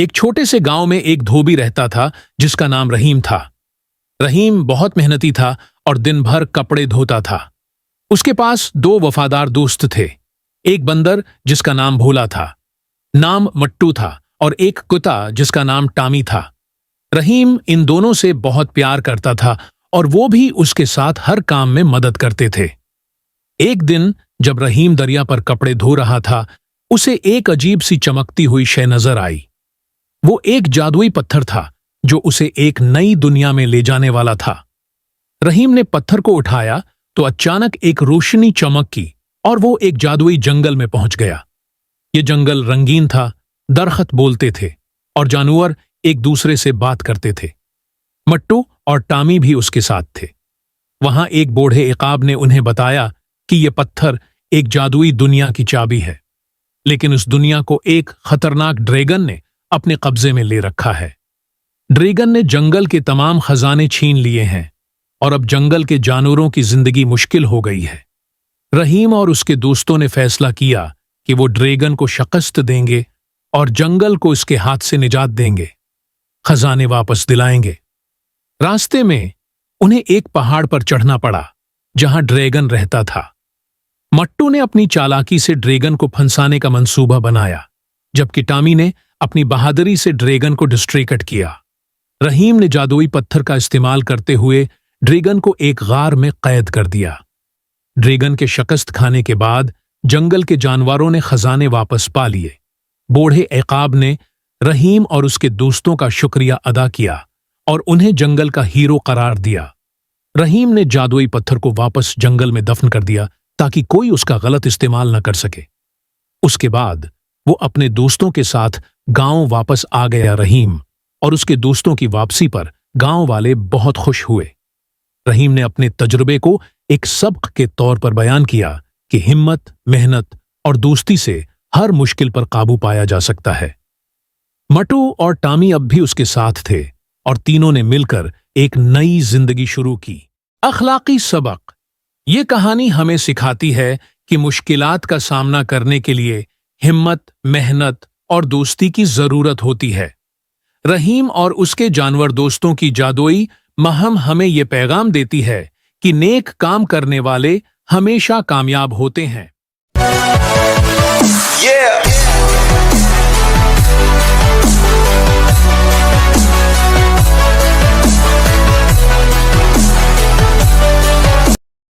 एक छोटे से गांव में एक धोबी रहता था जिसका नाम रहीम था। रहीम बहुत मेहनती था और दिन भर कपड़े धोता था। उसके पास दो वफादार दोस्त थे, एक बंदर जिसका नाम भोला था, नाम मट्टू था, और एक कुत्ता जिसका नाम टामी था। रहीम इन दोनों से बहुत प्यार करता था और वो भी उसके साथ हर काम में मदद करते थे। एक दिन जब रहीम दरिया पर कपड़े धो रहा था, उसे एक अजीब सी चमकती हुई शय नजर आई। वो एक जादुई पत्थर था जो उसे एक नई दुनिया में ले जाने वाला था। रहीम ने पत्थर को उठाया तो अचानक एक रोशनी चमकी और वो एक जादुई जंगल में पहुंच गया। ये जंगल रंगीन था, दरख्त बोलते थे और जानवर एक दूसरे से बात करते थे। मट्टू और टामी भी उसके साथ थे। वहां एक बूढ़े इकाब ने उन्हें बताया कि यह पत्थर एक जादुई दुनिया की चाबी है, लेकिन उस दुनिया को एक खतरनाक ड्रैगन ने अपने कब्जे में ले रखा है। ड्रैगन ने जंगल के तमाम खजाने छीन लिए हैं और अब जंगल के जानवरों की जिंदगी मुश्किल हो गई है। रहीम और उसके दोस्तों ने फैसला किया कि वो ड्रैगन को शिकस्त देंगे और जंगल को इसके हाथ से निजात देंगे, खजाने वापस दिलाएंगे। रास्ते में उन्हें एक पहाड़ पर चढ़ना पड़ा जहां ड्रैगन रहता था। मट्टू ने अपनी चालाकी से ड्रैगन को फंसाने का मंसूबा बनाया, जबकि टामी ने अपनी बहादुरी से ड्रैगन को डिस्ट्रैक्ट किया। रहीम ने जादुई पत्थर का इस्तेमाल करते हुए ड्रैगन को एक गार में कैद कर दिया। ड्रैगन के शिकस्त खाने के बाद जंगल के जानवरों ने खजाने वापस पा लिए। बूढ़े इकाब ने रहीम और उसके दोस्तों का शुक्रिया अदा किया और उन्हें जंगल का हीरो करार दिया। रहीम ने जादुई पत्थर को वापस जंगल में दफन कर दिया ताकि कोई उसका गलत इस्तेमाल न कर सके। उसके बाद वो अपने दोस्तों के साथ गांव वापस आ गया। रहीम और उसके दोस्तों की वापसी पर गांव वाले बहुत खुश हुए। रहीम ने अपने तजुर्बे को एक सबक के तौर पर बयान किया कि हिम्मत, मेहनत और दोस्ती से हर मुश्किल पर काबू पाया जा सकता है। मट्टू और टामी अब भी उसके साथ थे और तीनों ने मिलकर एक नई जिंदगी शुरू की। अखलाकी सबक। ये कहानी हमें सिखाती है कि मुश्किलात का सामना करने के लिए हिम्मत, मेहनत और दोस्ती की जरूरत होती है। रहीम और उसके जानवर दोस्तों की जादुई मुहिम हमें ये पैगाम देती है कि नेक काम करने वाले हमेशा कामयाब होते हैं। Yeah.